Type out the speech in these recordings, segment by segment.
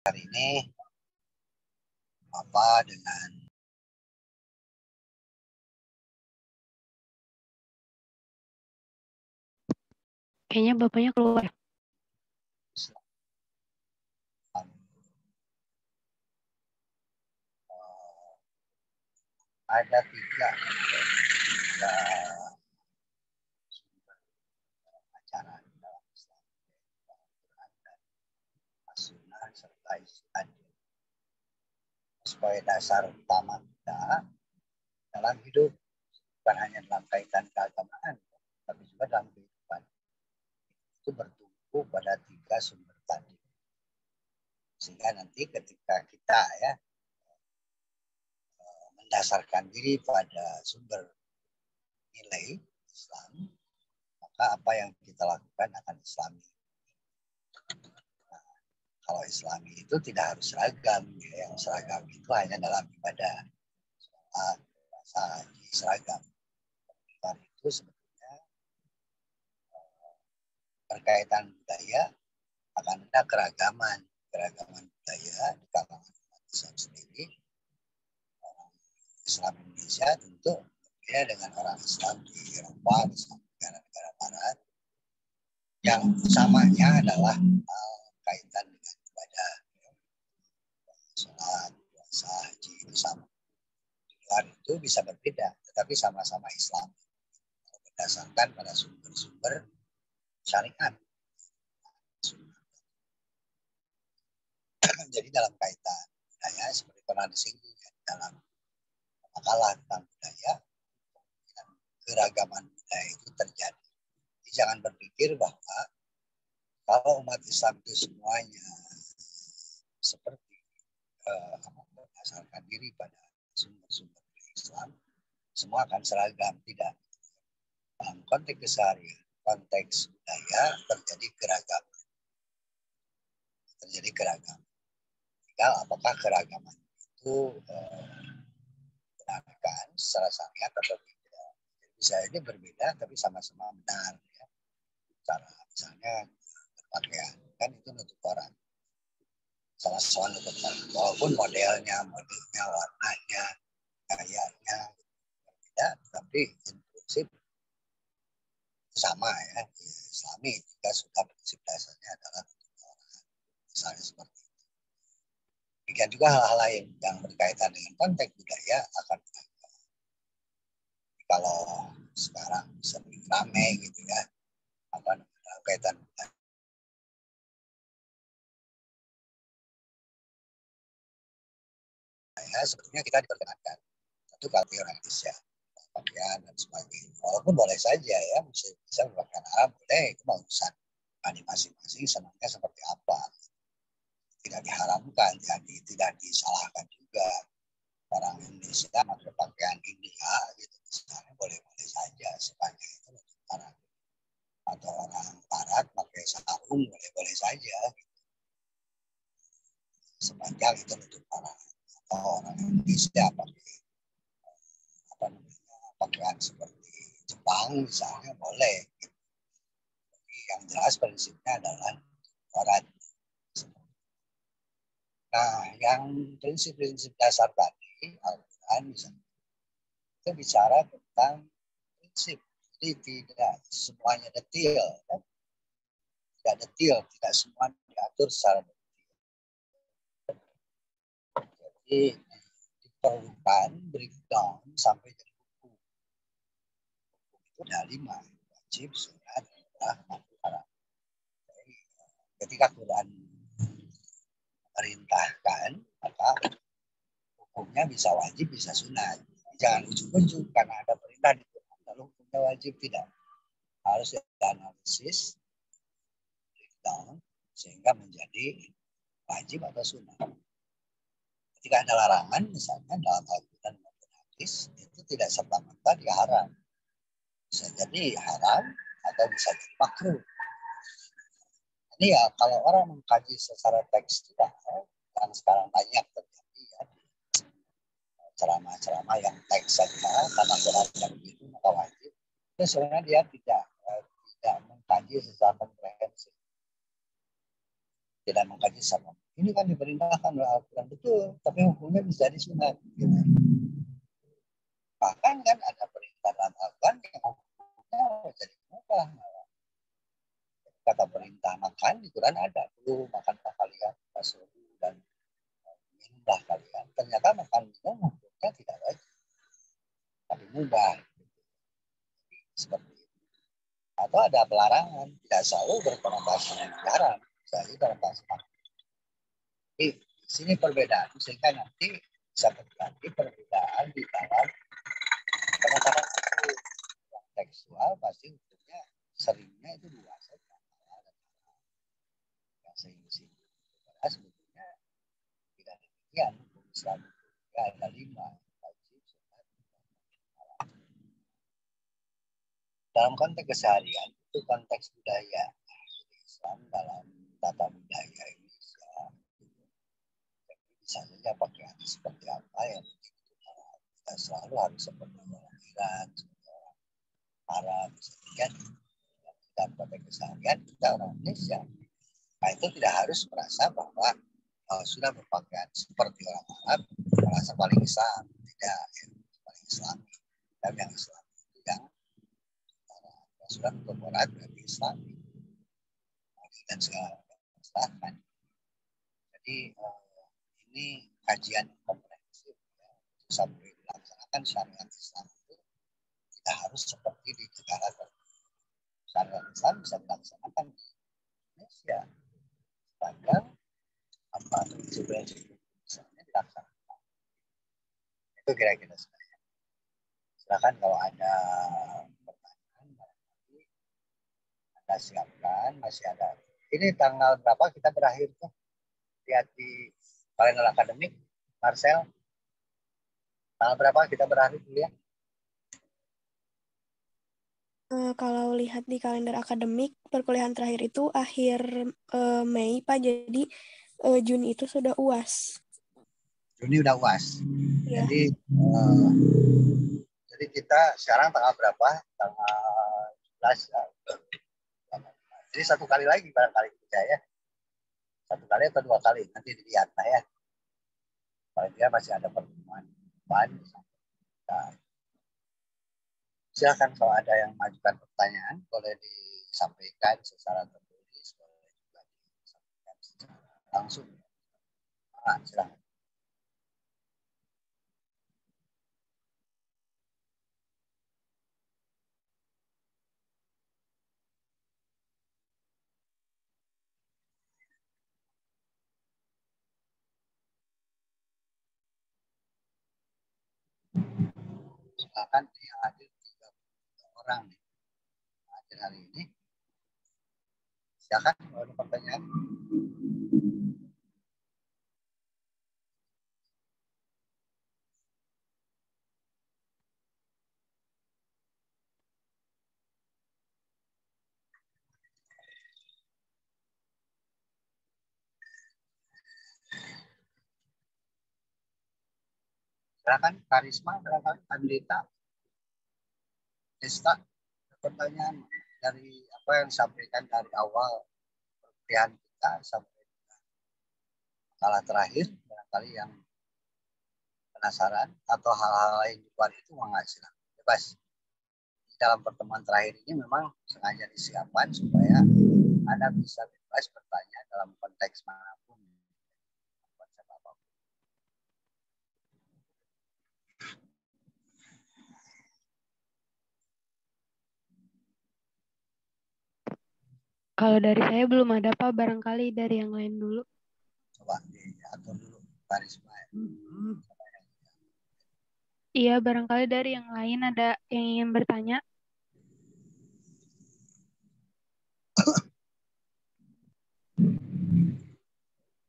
hari ini apa dengan kayaknya bapaknya keluar. Ada tiga sumber acara dalam Islam, Al-Quran dan As-Sunnah serta ijtihad sebagai dasar utama kita dalam hidup, bukan hanya dalam kaitan keagamaan, tapi juga dalam kehidupan. Itu bertumpu pada tiga sumber tadi. Sehingga nanti ketika kita mendasarkan diri pada sumber nilai Islam, maka apa yang kita lakukan akan Islami. Nah, kalau Islami itu tidak harus seragam, ya. Yang seragam itu hanya dalam ibadah, sholat, puasa, haji, seragam. Dan itu sebetulnya berkaitan budaya akan ada keragaman budaya di kalangan umat Islam sendiri. Orang Islam Indonesia tentu berbeda dengan orang Islam di Eropa, Islam negara-negara Barat. Yang samanya adalah kaitan dengan ibadah, sholat, puasa, haji itu sama. Di luar itu bisa berbeda, tetapi sama-sama Islam. Berdasarkan pada sumber-sumber syariat. Jadi dalam kaitan budaya seperti pernah disinggung dalam makalah tentang budaya, keragaman budaya itu terjadi. Jadi jangan berpikir bahwa kalau umat Islam itu semuanya seperti berdasarkan diri pada sumber-sumber Islam, semua akan seragam. Tidak. Dalam konteks keseharian, konteks budaya terjadi keragaman. Tinggal apakah keragaman itu benarkan secara syariat atau tidak. Bisa ini berbeda tapi sama-sama benar. Ya. Cara misalnya berpakaian kan itu nutup aurat. Sama-sama nutup aurat. Walaupun modelnya, warnanya, gayanya berbeda, tapi prinsip sama ya. Islami juga sudah prinsip dasarnya adalah nutup aurat. Misalnya seperti itu. Demikian juga hal-hal lain yang berkaitan dengan konteks budaya akan ada. Kalau sekarang sering ramai gitu ya, kaitan budaya. Sebetulnya kita diperkenankan satu kali orang Indonesia pakaian dan sebagainya. Walaupun boleh saja ya, bisa berpakaian Arab boleh, itu urusan masing-masing senangnya seperti apa. Tidak diharamkan, tidak disalahkan juga. Orang Indonesia pakai pakaian India gitu misalnya boleh-boleh saja sepanjang itu untuk orang, atau orang Barat pakai sarung boleh-boleh saja gitu. Sepanjang itu untuk orang, atau orang Indonesia pakai pakaian seperti Jepang misalnya boleh gitu. Jadi yang jelas prinsipnya adalah Barat. Nah, yang prinsip-prinsip dasar tadi Al-Quran misalnya itu bicara tentang prinsip. Jadi tidak semuanya detail, ya. Tidak detail, tidak semua diatur secara detail. Jadi diperlukan breakdown sampai jadi hukum. Hukum itu ada 5, wajib, sunat, fitrah, haram. Jadi ketika Quran perintahkan, maka hukumnya bisa wajib, bisa sunat. Jangan ujuk-ujuk karena ada perintah di Quran lalu hukumnya wajib, tidak. Harus dianalisis breakdown sehingga menjadi wajib atau sunat. Ketika ada larangan misalnya dalam Al-Quran maupun hadis, itu tidak serta-merta dia haram. Bisa jadi haram atau bisa jadi makruh. Ini ya kalau orang mengkaji secara tekstual, yang sekarang banyak terjadi ya di ceramah-ceramah yang teks saja karena Quran yang begitu maka wajib. Itu sebenarnya dia tidak mengkaji secara komprehensif, tidak mengkaji secara Ini kan diperintahkan oleh Al-Quran, betul, tapi hukumnya bisa disunat. Gitu. Bahkan kan ada perintah dalam Al-Quran yang hukumnya jadi mubah. Kata perintah makan di Quran ada, dulu makanlah kalian, wasrobu dan minumlah kalian. Ternyata makan minum hukumnya tidak wajib, tapi mubah. Seperti itu. Atau ada pelarangan, tidak selalu berkonotasi dilarang, misalnya dalam bahasa. Di sini perbedaan, sehingga nanti bisa terjadi perbedaan di dalam penetapan hukum. Yang tekstual pasti hukumnya seringnya itu dua saja. Yang sehingga sebetulnya tidak demikian. Hukum Islam itu ada 5. Wajib, sunat, dalam konteks keseharian itu konteks budaya. Islam dalam tata budaya Indonesia bisa saja pakaian seperti apa yang tidak selalu harus seperti orang Iran, orang Arab, misalnya. Dalam konteks keseharian kita orang Indonesia, nah itu tidak harus merasa bahwa sudah berpakaian seperti orang Arab merasa paling Islam. Tidak, yang paling Islami. Dan yang Islam itu yang sudah berperan bagi Islam dan segala macam. Jadi ini kajian komprehensif ya. Sampai dilaksanakan syariat Islam itu tidak harus seperti di negara tertentu. Syariat Islam bisa dilaksanakan di Indonesia sepanjang apa prinsip-prinsip misalnya dilaksanakan. Itu kira-kira sebenarnya. Silakan kalau ada pertanyaan barangkali Anda siapkan, masih ada. Ini tanggal berapa kita berakhir tuh? Lihat di kalender akademik, Marcel. Tanggal berapa kita berakhir kuliah? Kalau lihat di kalender akademik, perkuliahan terakhir itu akhir Mei, Pak. Jadi Juni itu sudah UAS. Juni udah UAS. Ya. Jadi kita sekarang tanggal berapa? Tanggal 17 ya. Jadi 1 kali lagi barangkali kerja ya. 1 kali atau 2 kali nanti dilihat lah ya. Kalau dia masih ada pertemuan depan. Nah, silakan kalau ada yang mengajukan pertanyaan boleh disampaikan secara tertulis, boleh juga disampaikan secara langsung. Nah, silakan. Silakan yang hadir 3 orang nih hadir hari ini. Silakan kalau ada pertanyaan. Silakan Karisma, barangkali Andita, Desta, pertanyaan dari apa yang disampaikan dari awal perkuliahan kita sampai kala terakhir, barangkali yang penasaran atau hal-hal lain di luar itu nggak silakan bebas. Di dalam pertemuan terakhir ini memang sengaja disiapkan supaya Anda bisa bebas bertanya dalam konteks manapun, konsep apapun. Kalau dari saya belum ada, Pak. Barangkali dari yang lain dulu. Coba diatur dulu, Karisma. Iya, barangkali dari yang lain ada yang ingin bertanya.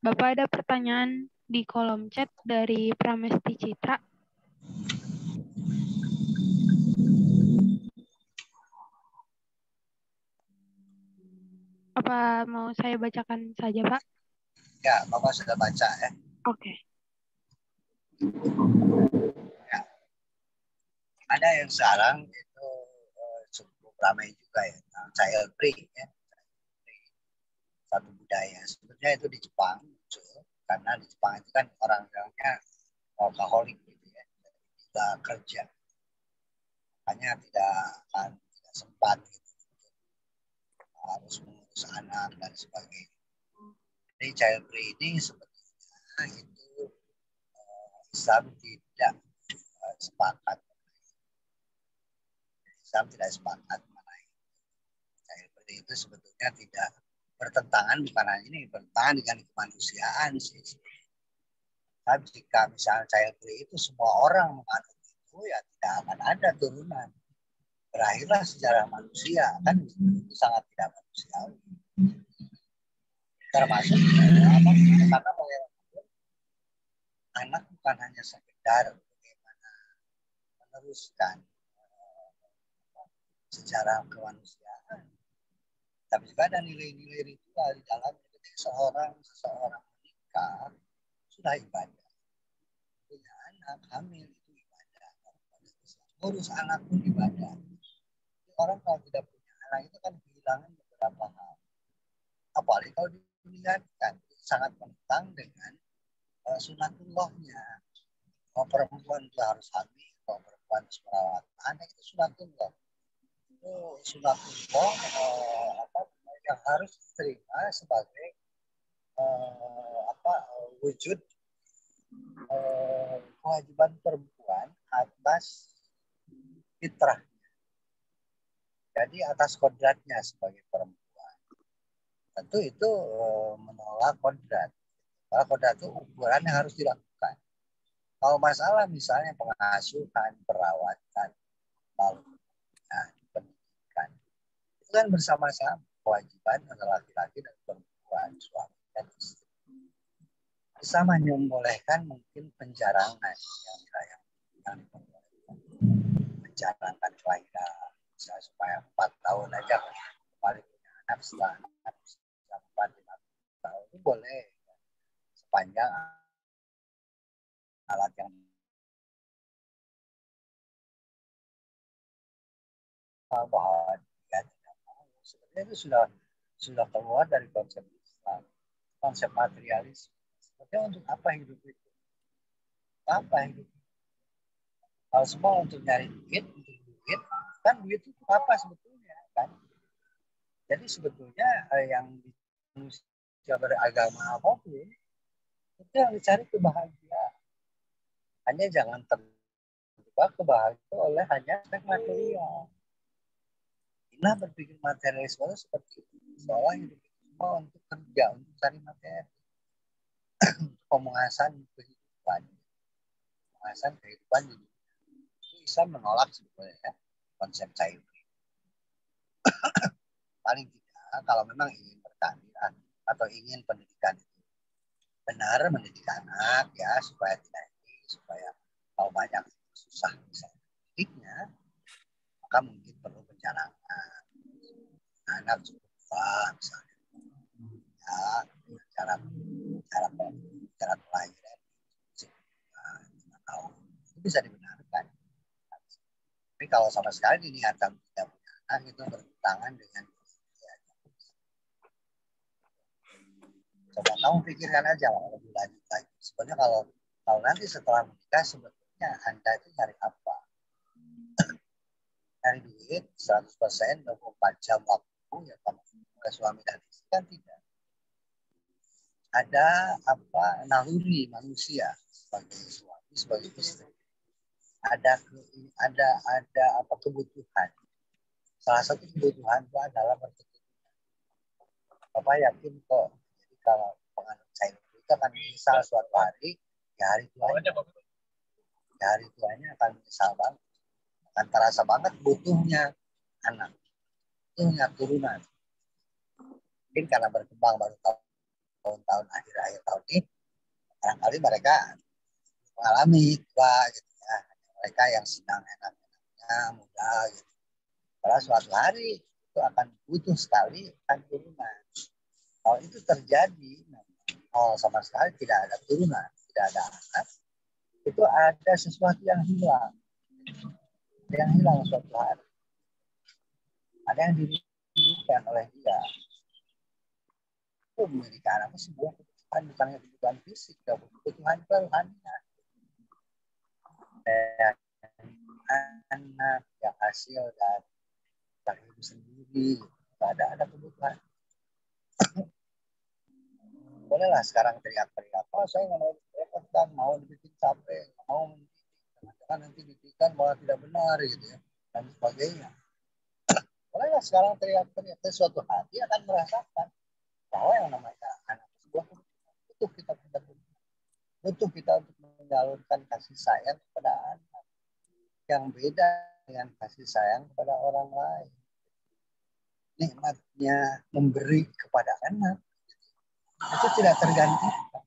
Bapak ada pertanyaan di kolom chat dari Pramesti Citra. Apa mau saya bacakan saja, Pak? Ya, Bapak sudah baca ya. Oke. Ya. Ada yang sekarang itu cukup ramai juga ya, child free ya. satu budaya. Sebenarnya itu di Jepang muncul karena di Jepang itu kan orang-orangnya workaholic gitu ya, tidak kerja, makanya tidak sempat gitu, harus mengurus anak dan sebagainya. Jadi child free ini sebetulnya itu Islam tidak sepakat. Islam tidak sepakat mengenai child free itu sebetulnya tidak bertentangan, bukan hanya ini, bertentangan dengan kemanusiaan sih. Tapi jika misalnya child free itu semua orang menganut itu, ya tidak akan ada turunan. Berakhirlah sejarah manusia, kan itu sangat tidak manusiawi. Termasuk karena anak bukan hanya sekedar bagaimana meneruskan sejarah kemanusiaan, tapi juga ada nilai-nilai ritual di dalam ketika seseorang menikah sudah ibadah. Punya anak, hamil itu ibadah. Urus anak pun ibadah. Orang kalau tidak punya anak itu kan kehilangan beberapa hal. Apalagi kalau dilihatkan sangat menentang dengan sunatullahnya. Kalau perempuan itu harus hamil, kalau perempuan harus merawat anak itu sunatullah. Itu sunatullah yang harus diterima sebagai wujud kewajiban perempuan atas fitrah. Jadi atas kodratnya sebagai perempuan. Tentu itu menolak kodrat. Kalau kodrat itu ukurannya harus dilakukan. Kalau masalah misalnya pengasuhan, perawatan, lalu pendidikan, itu kan bersama-sama kewajiban antara laki-laki dan perempuan, suami dan istri. Sama membolehkan mungkin penjarangan yang diperbolehkan. Menjarangkan kelahiran. Misalnya supaya 4 tahun aja kembali punya anak setelah 4-5 tahun itu boleh sepanjang alat yang bahwa dia tidak mau. Sebenarnya itu sudah keluar dari konsep Islam, konsep materialis. Sebenarnya untuk apa hidup itu? Apa hidup? Kalau semua untuk nyari duit, kan duit itu apa sebetulnya kan? Jadi sebetulnya yang manusia beragama apapun itu yang dicari kebahagiaan. Hanya jangan terjebak kebahagiaan oleh hanya aspek material. Inilah berpikir materialisme seperti itu. Seolah hidup itu semua untuk kerja, untuk cari materi, pemuasan kehidupan, itu bisa menolak sebetulnya konsep child free. Paling tidak kalau memang ingin berkeadilan atau ingin pendidikan itu benar, mendidik anak ya supaya kalau banyak susah misalnya didiknya, maka mungkin perlu penjarangan anak cukup misalnya ya cara kelahiran 5 tahun itu bisa dibenarkan. Tapi kalau sama sekali diniatkan tidak punya anak itu bertentangan dengan coba kamu pikirkan aja lebih lanjut lagi. Sebenarnya kalau nanti setelah menikah sebetulnya Anda itu nyari apa? Nyari duit 100%, 24 jam waktu ya kamu oleh suami dan istri kan tidak. Ada naluri manusia sebagai suami, sebagai istri. Ada kebutuhan. Salah satu kebutuhan itu adalah berketurunan. Bapak yakin kok. Jadi kalau penganut child free itu akan menyesal suatu hari, hari tuanya akan menyesal banget. Akan terasa banget butuhnya anak, butuhnya turunan. Mungkin karena berkembang baru tahun-tahun akhir tahun ini, barangkali mereka mengalami gitu ya. Mereka yang sedang enak-enaknya muda gitu. Pada suatu hari itu akan butuh sekali turunan. Kalau itu terjadi, sama sekali tidak ada turunan, tidak ada anak, itu ada sesuatu yang hilang. Yang hilang suatu hari. Ada yang dirindukan oleh dia. memiliki anak itu sebuah kebutuhan, bukan hanya kebutuhan fisik, tapi kebutuhan kerohanian. Anak yang hasil dari ibu sendiri, ada kebutuhan. Bolehlah sekarang teriak-teriak, saya nggak mau direpotkan, mau dibikin capek, mau jangan nanti didikan malah tidak benar gitu ya, dan sebagainya. Bolehlah sekarang teriak-teriak, dan suatu hati akan merasakan bahwa yang namanya anak sebuah kebutuhan, butuh kita untuk menyalurkan kasih sayang kepada anak yang beda dengan kasih sayang kepada orang lain. Nikmatnya memberi kepada anak itu tidak tergantikan.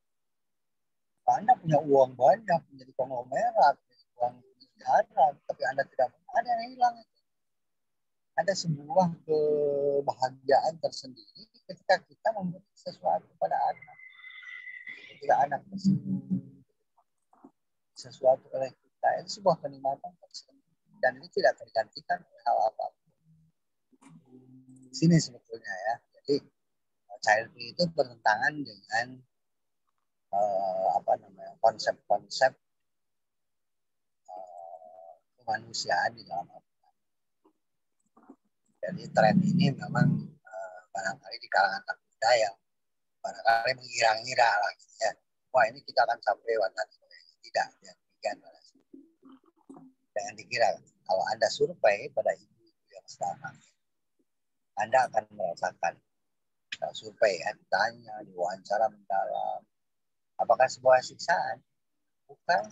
Anda punya uang banyak, menjadi konglomerat, uang miliaran, tapi Anda tidak ada yang hilang. Ada sebuah kebahagiaan tersendiri ketika kita memberi sesuatu pada anak. Ketika anak sesuatu oleh kita, itu sebuah kenikmatan tersendiri. Dan ini tidak tergantikan oleh hal apapun. Di sini sebetulnya ya. Jadi child free itu bertentangan dengan konsep-konsep kemanusiaan di dalam Al-Quran. Jadi tren ini memang barangkali di kalangan anak muda yang barangkali mengira-ngira lah gitu ya. Wah, ini kita akan sampai wanita. Tidak, demikian. Jangan dikira. Kalau Anda survei pada ibu yang sedang hamil, Anda akan merasakan survei, tanya, diwawancara mendalam. Apakah sebuah siksaan? Bukan.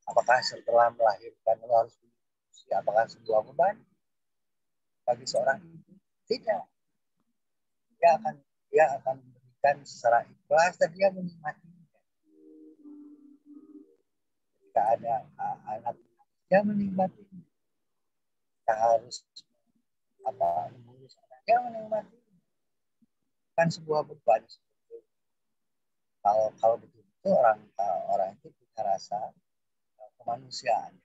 Apakah setelah melahirkan lo harus berusia? Apakah sebuah beban bagi seorang ibu? Tidak. Dia akan memberikan secara ikhlas dan dia menikmatinya. Jika ada anak, dia menikmatinya. Kita harus mengurus anak, dia menikmatinya. Bukan sebuah beban. Kalau betul-betul orang itu punya rasa kemanusiaan,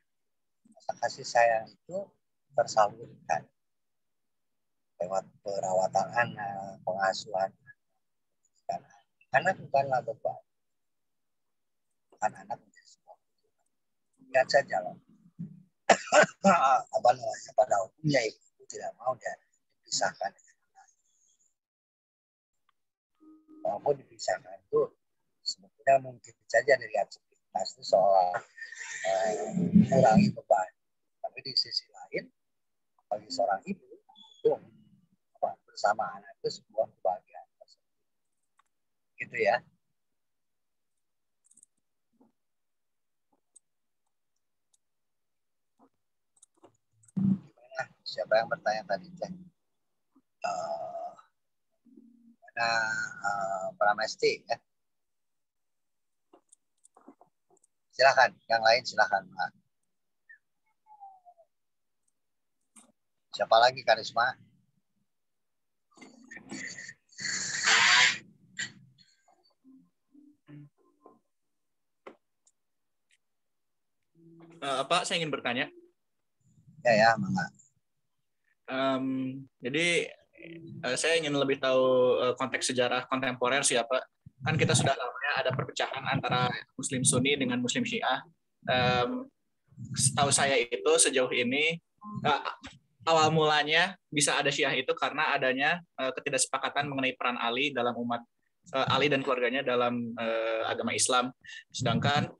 rasa kasih sayang itu tersalurkan lewat perawatan anak, pengasuhan anak. Anak bukanlah beban, bukan anak menjadi sebuah kebutuhan. Lihat saja loh, pada umumnya ibu tidak mau dia dipisahkan dengan anak. Walaupun dipisahkan itu sebetulnya mungkin saja dilihat sepintas itu seolah mengurangi beban. Tapi di sisi lain, bagi seorang ibu itu bersama anak itu sebuah kebahagiaan tersendiri. Gitu ya. Gimana? Siapa yang bertanya tadi? Pramesti ya. Silakan, yang lain silakan. Siapa lagi Karisma? Pak, saya ingin bertanya. Ya, mangga. Jadi saya ingin lebih tahu konteks sejarah kontemporer sih, Pak. Kan kita sudah lama ya ada perpecahan antara Muslim Sunni dengan Muslim Syiah. Setahu saya itu sejauh ini awal mulanya bisa ada Syiah itu karena adanya ketidaksepakatan mengenai peran Ali dalam umat Ali dan keluarganya dalam agama Islam. Sedangkan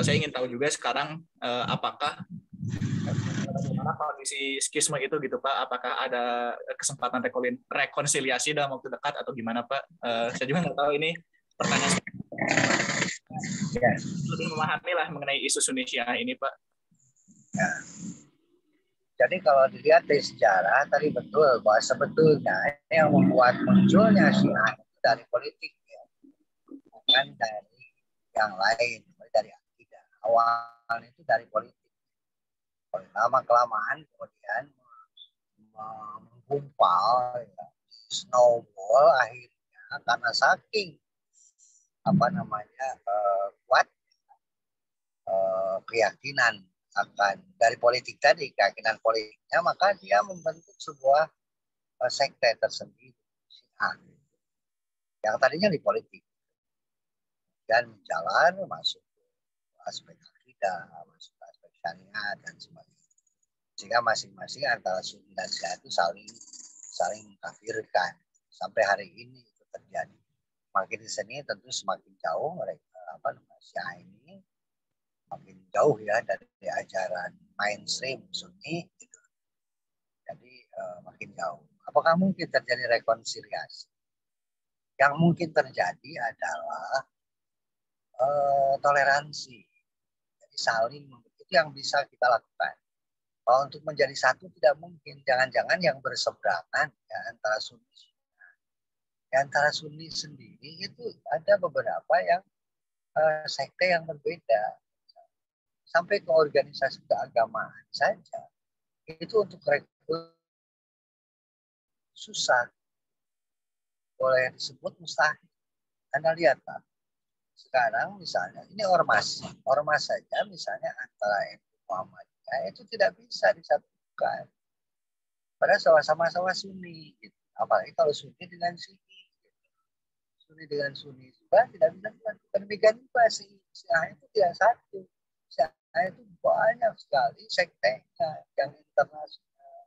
saya ingin tahu juga sekarang apakah bagaimana kondisi skisme itu gitu Pak? Apakah ada kesempatan rekonsiliasi dalam waktu dekat atau gimana Pak? Saya juga nggak tahu ini pertanyaan. Ya. Lebih memahami lah mengenai isu Sunni Syiah ini Pak. Ya. Jadi kalau dilihat dari sejarah tadi betul bahwa sebetulnya yang membuat munculnya Syiah itu dari politik ya, bukan dari yang lain, dari akidah. Awalnya itu dari politik. Lama-kelamaan kemudian menggumpal, ya, snowball akhirnya karena saking kuat keyakinan akan dari politik tadi, keyakinan politiknya, maka dia membentuk sebuah sekte tersendiri Syiah. Yang tadinya di politik. Dan jalan masuk ke aspek akidah, masuk ke aspek syariat dan sebagainya. Sehingga masing-masing antara Sunni dan Syiah itu saling mengkafirkan. Sampai hari ini itu terjadi. Makin di sini tentu semakin jauh mereka Syiah ini makin jauh ya dari ajaran mainstream Sunni gitu. Jadi makin jauh. Apakah mungkin terjadi rekonsiliasi? Yang mungkin terjadi adalah toleransi. Jadi saling itu yang bisa kita lakukan. Kalau untuk menjadi satu tidak mungkin. Jangan-jangan yang berseberangan ya, antara Sunni. Di antara Sunni sendiri itu ada beberapa yang sekte yang berbeda. Sampai ke organisasi keagamaan saja. Itu untuk rekrut susah. Boleh disebut mustahil. Anda lihat Pak. Sekarang misalnya ini ormas saja misalnya antara NU Muhammadiyah itu tidak bisa disatukan. Padahal sama-sama Sunni. Gitu. Apalagi kalau Sunni dengan Syiah. Gitu. Sunni dengan Sunni juga tidak bisa disatukan. Demikian juga Syiah itu tidak satu. Syiah itu banyak sekali sektenya yang internasional.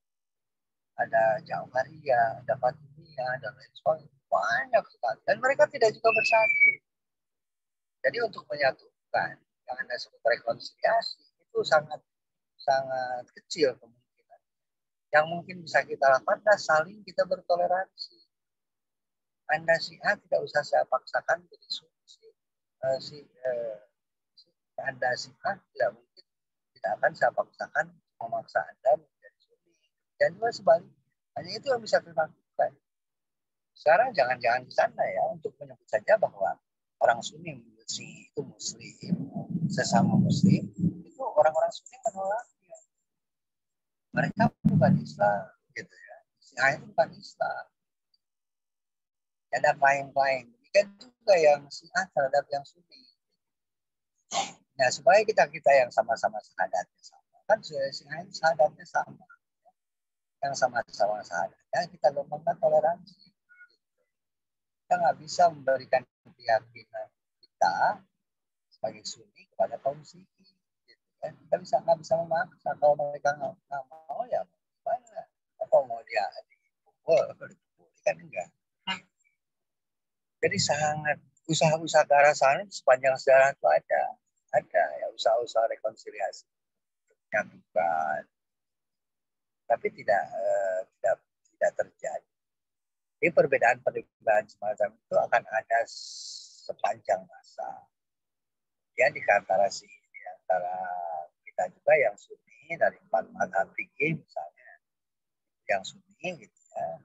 Ada Jauhariyah, ada Fatimiyah, dan lain sebagainya. Banyak sekali. Dan mereka tidak juga bersatu. Jadi untuk menyatukan yang Anda sebut rekonsiliasi itu sangat kecil kemungkinan. Yang mungkin bisa kita lakukan adalah saling kita bertoleransi. Anda Syiah tidak usah saya paksakan jadi Anda Syiah tidak akan saya paksakan memaksa Anda menjadi Sunni. Dan juga sebaliknya. Hanya itu yang bisa kita lakukan. Sekarang jangan-jangan di sana ya untuk menyebut saja bahwa orang Sunni itu Muslim, sesama Muslim, itu orang-orang Sunni menolaknya. Mereka bukan Islam, gitu ya. Syiah itu bukan Islam. Ada klaim-klaim. Demikian juga yang Syiah terhadap yang Sunni. Nah, supaya kita yang sama-sama syahadatnya sama. Kan Syiah itu syahadatnya sama. Yang sama-sama syahadatnya kita lembangkan toleransi. Kita nggak bisa memberikan keyakinan kita sebagai Sunni kepada kaum Syiah. Gitu, kan? Kita nggak bisa memaksa. Kalau mereka nggak mau ya gimana? Apa mau dia dipukul kan enggak. Jadi sangat usaha-usaha ke arah sana sepanjang sejarah itu ada ya usaha-usaha rekonsiliasi menyatukan, tapi tidak terjadi. Jadi perbedaan semacam itu akan ada sepanjang masa. Ya di antara kita juga yang Sunni dari 4 mazhab fikih misalnya, yang Sunni gitu ya,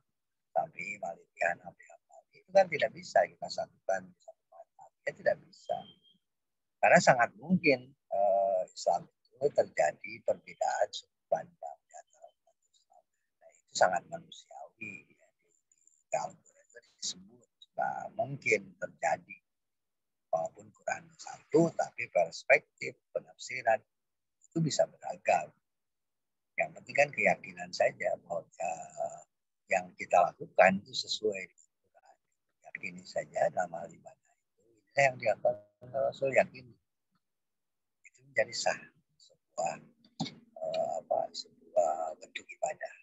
tapi Maliki, Hanafi, itu kan tidak bisa kita satukan satu mazhab. Ya tidak bisa. Karena sangat mungkin Islam itu terjadi perbedaan sudut pandang di antara umat Islam. Nah, itu sangat manusiawi. Ya. Di Al-Quran itu disebut mungkin terjadi. Walaupun Quran satu, tapi perspektif penafsiran itu bisa beragam. Yang penting kan keyakinan saja bahwa yang kita lakukan itu sesuai dengan Quran. Yakini saja dalam hal ibadah itu. Ini yang dilakukan Rasul yakini. Itu menjadi sah sebuah bentuk ibadah.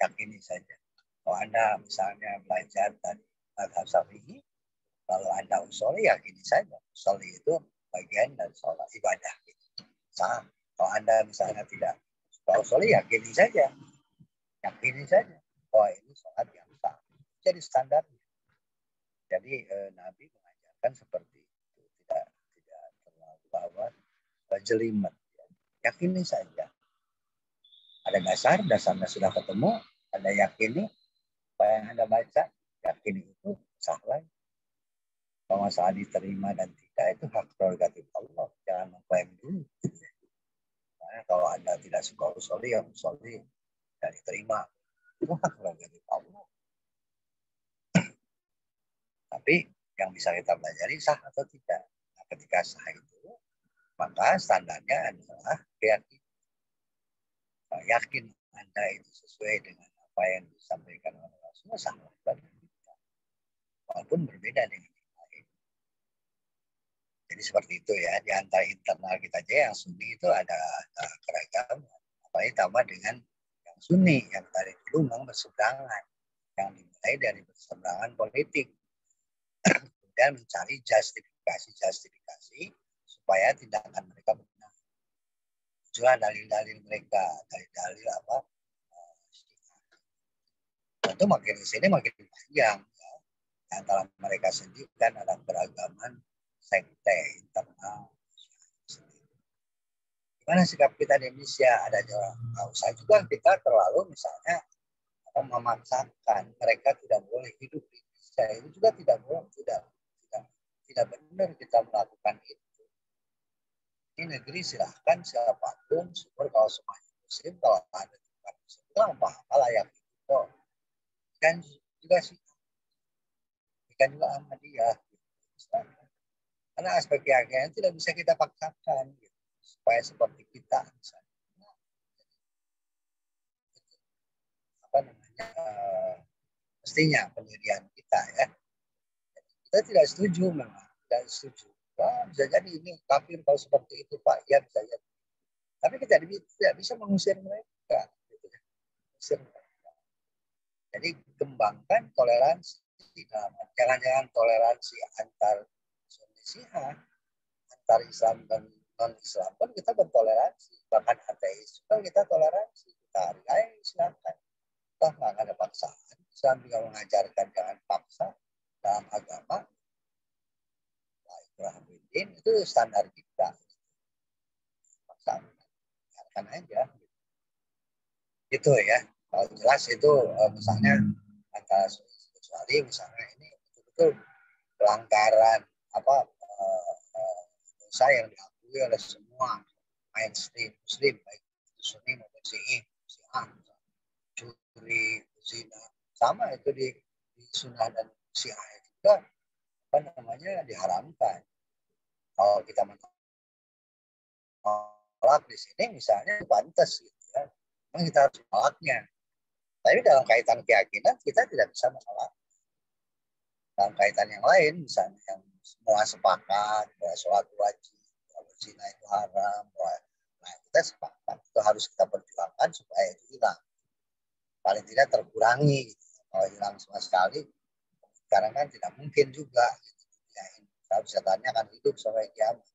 Yakini saja. Kalau Anda misalnya belajar dari mazhab Syafi'i, lalu Anda usoli, yakini saja. Usoli itu bagian dari sholat ibadah. Sah. Kalau Anda misalnya tidak suka usoli, yakini saja. Yakini saja. Bahwa ini sholat yang sah. Jadi standarnya. Jadi Nabi mengajarkan seperti itu. Tidak terlalu jelimet. Yakini saja. Ada dasarnya sudah ketemu. Anda yakini. Apa yang Anda baca, yakini itu sah lagi. Kalau masalah diterima dan tidak, itu hak prerogatif Allah. Jangan mengklaim dulu. Nah, kalau Anda tidak suka usoli, ya usoli tidak diterima. Itu hak prerogatif Allah. Tapi yang bisa kita pelajari sah atau tidak. Nah, ketika sah itu, maka standarnya adalah keyakinan. Yakin Anda itu sesuai dengan apa yang disampaikan oleh Rasulullah, sah bagi kita. walaupun berbeda dengan yang lain. Jadi seperti itu ya, di antara internal kita aja yang Sunni itu ada keragaman, apalagi tambah dengan yang Sunni yang dari dulu memang berseberangan, yang dimulai dari berseberangan politik, kemudian mencari justifikasi supaya tindakan mereka benar. Itulah dalil-dalil mereka, dalil-dalil apa? Tentu makin di sini makin panjang ya. Antara mereka sendiri kan ada beragaman sekte internal. Gimana sikap kita di Indonesia? Ada nggak usah juga kita terlalu misalnya memaksakan mereka tidak boleh hidup di Indonesia. Itu juga tidak boleh, tidak benar kita melakukan itu. Ini negeri silahkan siapapun, syukur kalau semuanya muslim, kalau ada tempat muslim, itu apa layak itu. Dan juga sih, kan juga Ahmadiyah. Karena aspek keyakinan tidak bisa kita paksakan, gitu, supaya seperti kita, misalnya. Apa namanya? Mestinya pendirian kita ya. Kita tidak setuju memang, tidak setuju. Wah, bisa jadi ini kafir kalau seperti itu Pak, ya bisa jadi. Tapi kita tidak bisa mengusir mereka. Gitu. Mengusir mereka. Jadi kembangkan toleransi. Jangan-jangan toleransi antar Sunni Syiah, antar Islam dan non-Islam pun kita bertoleransi. Bahkan ateis juga kita toleransi. Kita hargai silakan. Kita nggak ada paksaan. Islam juga mengajarkan jangan paksa dalam agama. Itu standar kita. Paksa, biarkan aja. Itu ya. Kalau jelas itu misalnya antara kecuali misalnya ini betul-betul pelanggaran dosa yang diakui oleh semua mainstream muslim baik itu Sunni maupun Syiah, curi, zina, sama itu di Sunnah dan Syiah juga diharamkan. Kalau kita menolak di sini misalnya pantas gitu ya, memang kita harus menolaknya. Tapi dalam kaitan keyakinan kita tidak bisa menolak. Dalam kaitan yang lain, misalnya yang semua sepakat bahwa sholat wajib, bahwa zina itu haram, nah kita sepakat itu harus kita perjuangkan supaya itu hilang. Paling tidak terkurangi. Gitu. Kalau hilang sama sekali, sekarang kan tidak mungkin juga. Gitu. Ya, kita bisa tanya akan hidup sampai kiamat.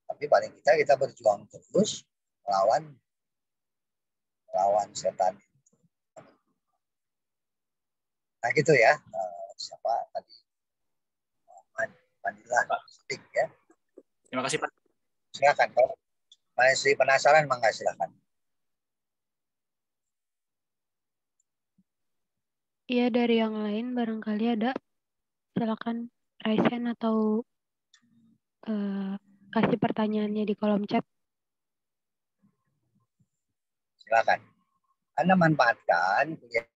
Tapi paling kita berjuang terus melawan setan. Nah gitu ya, siapa tadi? Fadilah Sidik ya. Terima kasih Pak. Silakan kalau masih penasaran mangga silakan. Iya dari yang lain barangkali ada, silakan raise hand atau kasih pertanyaannya di kolom chat. Silakan. Anda manfaatkan kuliah.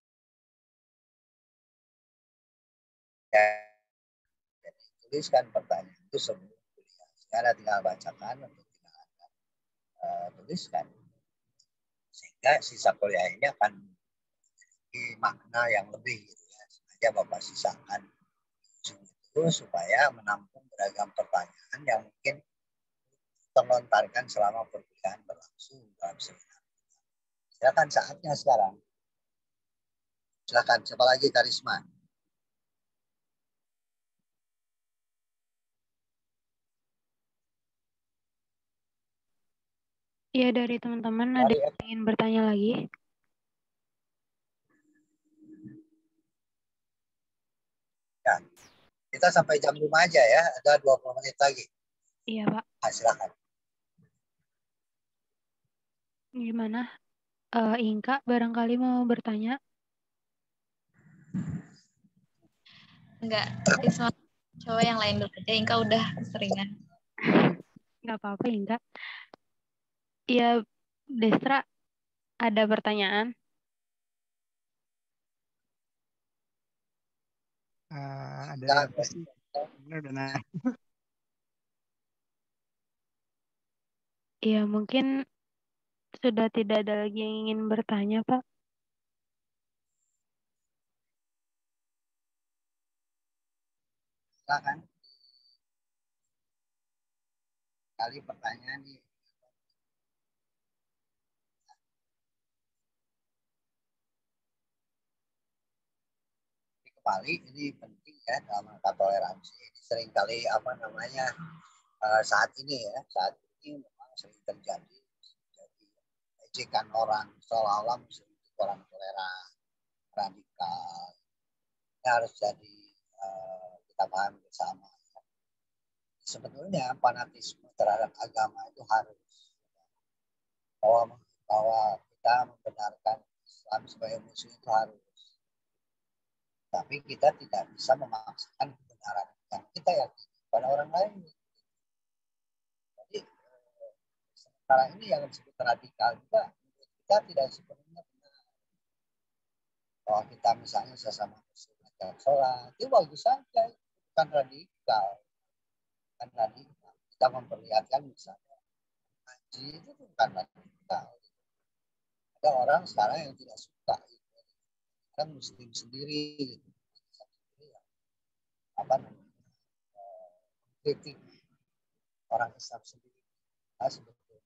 Jadi, tuliskan pertanyaan itu sebelum kuliah. Sekarang tinggal bacakan atau tinggal Anda tuliskan. Sehingga sisa kuliah ini akan memiliki makna yang lebih. Gitu ya. Sengaja Bapak sisakan itu supaya menampung beragam pertanyaan yang mungkin terlontarkan selama perkuliahan berlangsung dalam seminar. Silakan saatnya sekarang. Silakan, siapa lagi Karisma? Iya dari teman-teman ada yang ingin bertanya lagi? Ya, kita sampai jam 5 aja ya, ada 20 menit lagi. Iya Pak. Nah, silakan. Gimana? Inka barangkali mau bertanya? Enggak, Risma coba yang lain dulu aja. Inka udah keseringan. Nggak apa-apa Inka. Iya Destra ada pertanyaan? Ada sih. Benar. Iya mungkin sudah tidak ada lagi yang ingin bertanya Pak. silakan. Kali pertanyaan nih. Kembali ini penting ya dalam rangka toleransi. Ini seringkali saat ini memang sering terjadi ejekan orang seolah-olah muslim itu orang toleran, radikal. Ini harus jadi kita paham bersama. Sebetulnya fanatisme terhadap agama itu harus bahwa kita membenarkan Islam sebagai muslim itu harus. Tapi kita tidak bisa memaksakan kebenaran yang kita yakini pada orang lain. Jadi sementara ini yang disebut radikal juga kita tidak sepenuhnya benar. Kalau kita misalnya sesama muslim dan sholat, itu bagus saja, bukan radikal. Bukan radikal. Kita memperlihatkan misalnya haji itu bukan radikal. Ada orang sekarang yang tidak suka kan muslim sendiri gitu. Kritik orang Islam sendiri sebetulnya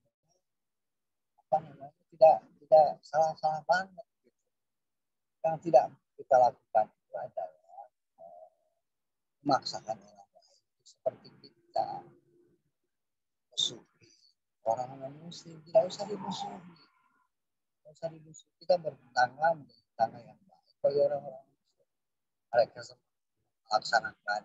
tidak salah banget gitu. Yang tidak kita lakukan itu adalah memaksakan orang lain seperti kita musuhi orang muslim, tidak usah dimusuhi. Kita bertetangga yang baik bagi orang-orang muslim. Mereka melaksanakan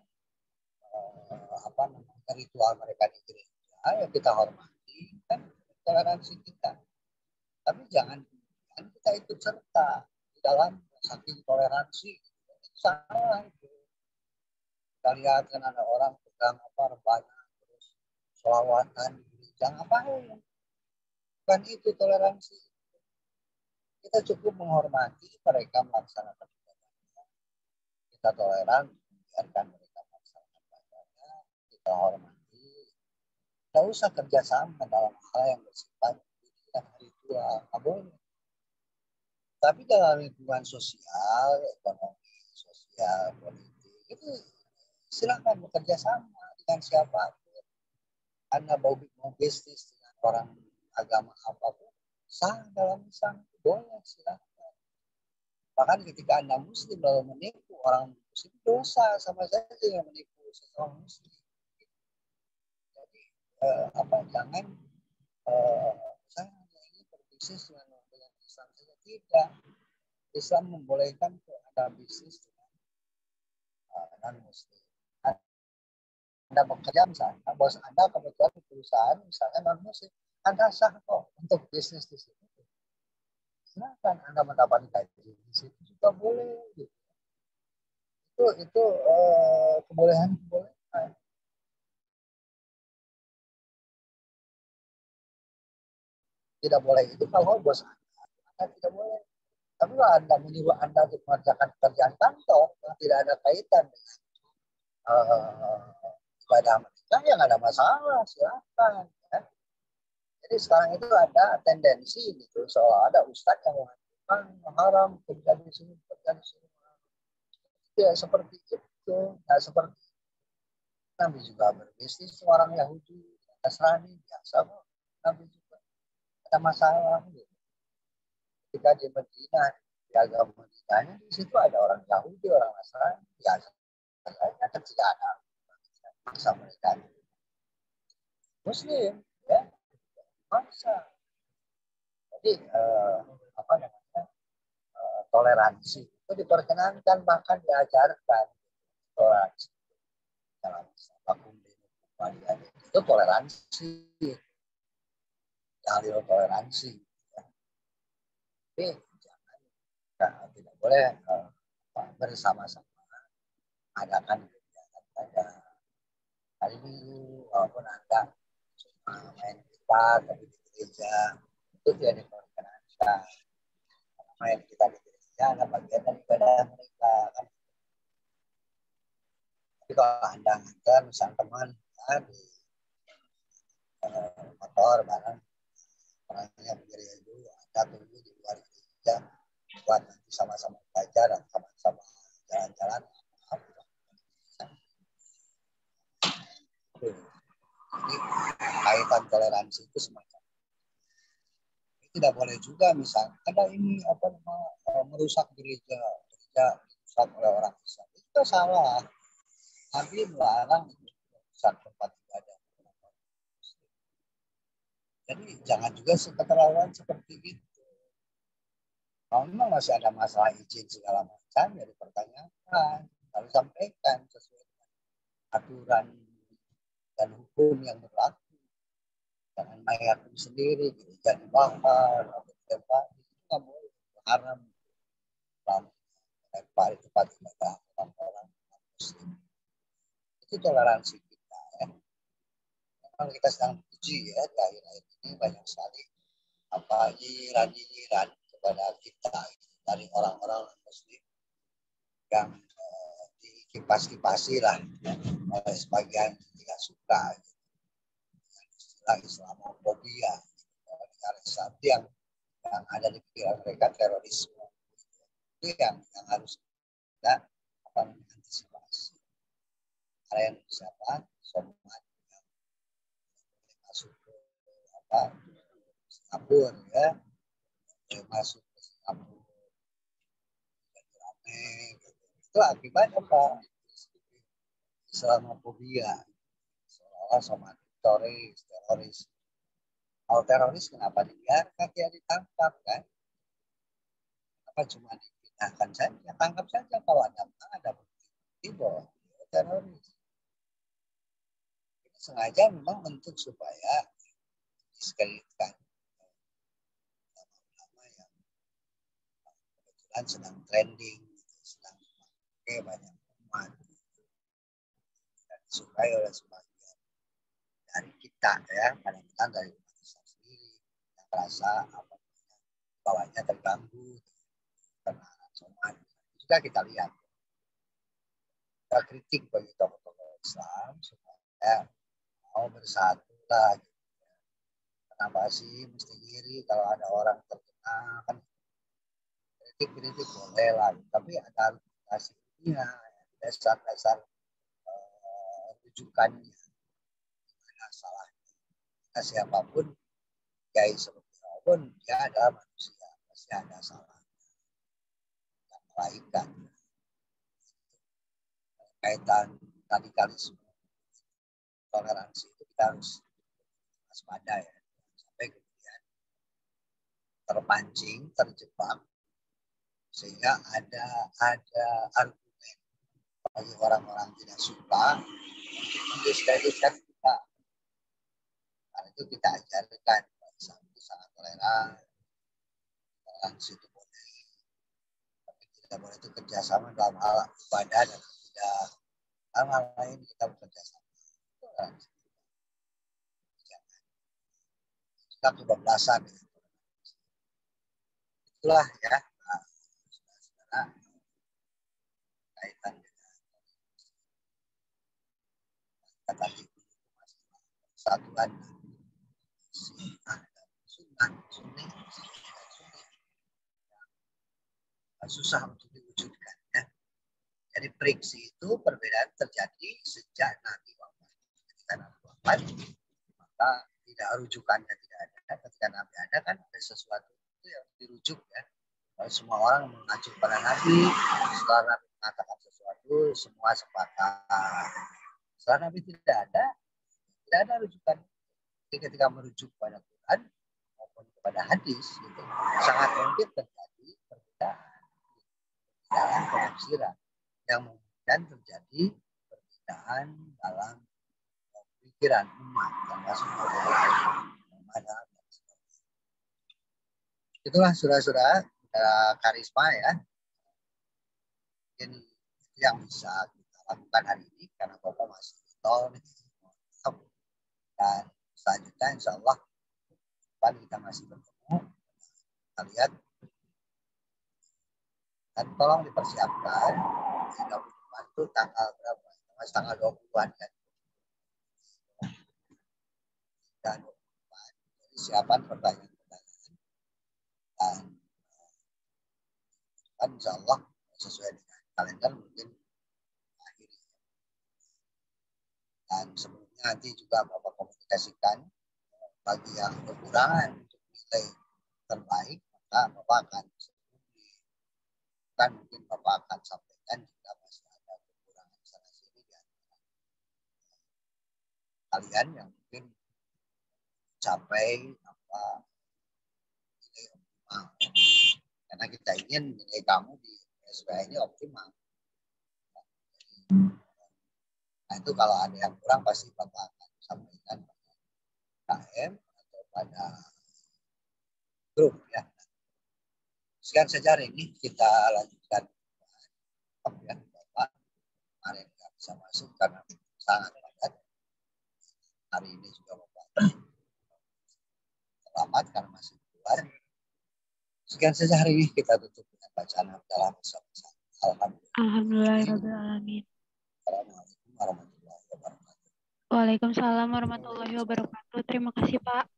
ritual mereka di gereja, ya kita hormati kan toleransi kita. Tapi jangan kita ikut serta di dalam saking toleransi. Itu salah itu. Kita lihat kan ada orang pegang rebana terus sholawatan di gereja, ngapain? Bukan itu toleransi. Kita cukup menghormati mereka melaksanakan ibadahnya. Kita toleran, biarkan mereka melaksanakan ibadahnya. Kita hormati. Tidak usah kerjasama dalam hal yang bersifat ritual. Nggak boleh. Tapi dalam lingkungan sosial, ekonomi, sosial, politik, itu silakan bekerja sama dengan siapapun. Anda mau bisnis dengan orang agama apapun, sah dalam Islam, boleh silakan. Bahkan ketika Anda muslim lalu menipu orang muslim, dosa sama saja yang menipu seorang muslim. Jadi jangan saya hanya ingin berbisnis dengan Islam saja, tidak. Islam membolehkan ada bisnis dengan non-muslim. Anda bekerja misalnya, bos Anda kebetulan di perusahaan misalnya non-muslim, Anda sah kok untuk bisnis di situ. Silakan Anda mendapat gaji di situ juga boleh. Gitu. Itu kebolehan. Tidak boleh itu kalau bos Anda tidak boleh. Tapi kalau Anda menyuruh Anda untuk mengerjakan pekerjaan kantor yang tidak ada kaitan dengan ibadah mereka, ya nggak ada masalah, silakan. Ya. Jadi sekarang itu ada tendensi gitu, soal ada ustadz yang mengatakan haram kerja di sini. Ya seperti itu, nggak seperti itu. Nabi juga berbisnis orang Yahudi, Nasrani biasa kok. Nabi juga ada masalah. Gitu. Ketika di Madinah, di agama Madinahnya di situ ada orang Yahudi, orang Nasrani biasa. Saya ketika ada bangsa mereka Muslim, ya bangsa. Jadi toleransi itu diperkenankan, bahkan diajarkan toleransi dalam itu toleransi, dalil toleransi. Ya. Tapi jangan tidak boleh bersama-sama adakan kegiatan pada hari Minggu, walaupun Anda main gitar tapi di gereja itu tidak diperkenankan. Main gitar di gereja adalah bagian dari ibadah mereka. Kan? Tapi kalau Anda ngantar misalnya teman di motor bareng orangnya gereja dulu, Anda tunggu di luar gereja buat nanti sama-sama belajar dan sama-sama jalan-jalan. Jadi kaitan toleransi itu semacam tidak boleh juga misalnya ada ini merusak gereja dirusak oleh orang Islam, itu salah. Nabi melarang merusak tempat ibadah. Jadi jangan juga keterlaluan seperti itu. Kalau memang masih ada masalah izin segala macam, ya dipertanyakan, harus sampaikan sesuai dengan aturan dan hukum yang berlaku. Jangan main hakim sendiri, jadi dibakar atau ditembak, itu nggak boleh, haram. Melempar tempat ibadah orang-orang Muslim. Itu toleransi kita. Ya. Memang kita sedang puji ya di akhir-akhir ini banyak sekali nyinyiran kepada kita dari orang-orang Muslim yang dikipas-kipasi lah oleh sebagian tidak suka. Islamofobia, negara Islam yang ada di pikiran mereka terorisme, itu yang harus kita antisipasi. Kalian siapa? Somat yang masuk ke Singapura ya, masuk ke Singapura, itu akibat apa? Islamofobia, seolah sama teroris. Kalau teroris kenapa dibiarkan dia ditangkap kan? Kenapa cuma dipindahkan saja? Tangkap saja kalau ada bukti bahwa teroris. Ini sengaja memang bentuk supaya diskreditkan ulama yang kebetulan sedang trending, sedang dipakai banyak umat dan disukai oleh sebagian dari kita ya, kadang-kadang dari umat Islam sendiri yang merasa bawahnya terganggu karena somat. Juga kita lihat kita kritik bagi tokoh-tokoh Islam supaya mau bersatu lah. Kenapa sih mesti iri kalau ada orang terkena? Kan kritik boleh lah, tapi ada argumentasinya, dasar-dasar rujukannya. Ada salahnya. Nah, siapapun, kiai seperti apapun, dia adalah manusia, pasti ada salahnya. Dan malaikat. Kaitan radikalisme, toleransi itu kita harus waspada ya, sampai kemudian terpancing, terjebak, sehingga ada argumen bagi orang-orang tidak suka untuk mendiskreditkan kita. Karena itu kita ajarkan Islam itu sangat toleran, toleransi itu boleh, tapi tidak boleh itu kerjasama dalam hal ibadah dan tidak dalam hal lain kita bekerja sama. Toleransi. Kita kebablasan. Itulah ya. Saudara-saudara, kaitan dengan kata persatuan sunnah sunni susah untuk diwujudkan ya. Jadi friksi itu perbedaan terjadi sejak Nabi wafat. Ketika Nabi wafat, maka tidak rujukannya tidak ada. Ketika Nabi ada kan ada sesuatu itu yang dirujuk ya. Kalau semua orang mengacu pada Nabi, setelah Nabi mengatakan sesuatu, semua sepakat. Setelah Nabi tidak ada rujukan. Jadi ketika merujuk pada Quran maupun kepada hadis, itu sangat mungkin terjadi perbedaan penafsiran yang mungkin terjadi perbedaan dalam pikiran umat, termasuk itulah saudara-saudara karisma ya. Mungkin yang bisa kita lakukan hari ini karena Bapak masih tol dan selanjutnya insya Allah kita masih bertemu. Kita lihat dan tolong dipersiapkan itu tanggal berapa? Tanggal 20-an kan. Dan 20-an. Jadi siapkan pertanyaan-pertanyaan dan kan insya Allah sesuai dengan kalender mungkin akhir. Dan sebelum nanti juga Bapak komunikasikan bagi yang kekurangan untuk nilai terbaik, maka Bapak akan kan mungkin Bapak akan sampaikan jika masih ada kekurangan sana sini di antara kalian yang mungkin capai nilai optimal. Karena kita ingin nilai kamu di SPH ini optimal. Nah itu kalau ada yang kurang pasti Bapak akan sampaikan pada KM atau pada grup ya. Sekian saja hari ini kita lanjutkan ya Bapak kemarin nggak bisa masuk karena sangat padat. Hari ini juga Bapak terlambat karena masih keluar. Sekian saja hari ini kita tutup dengan bacaan dalam bersama-sama. Alhamdulillahirrahmanirrahim. Assalamualaikum warahmatullahi wabarakatuh. Waalaikumsalam warahmatullahi wabarakatuh. Terima kasih Pak.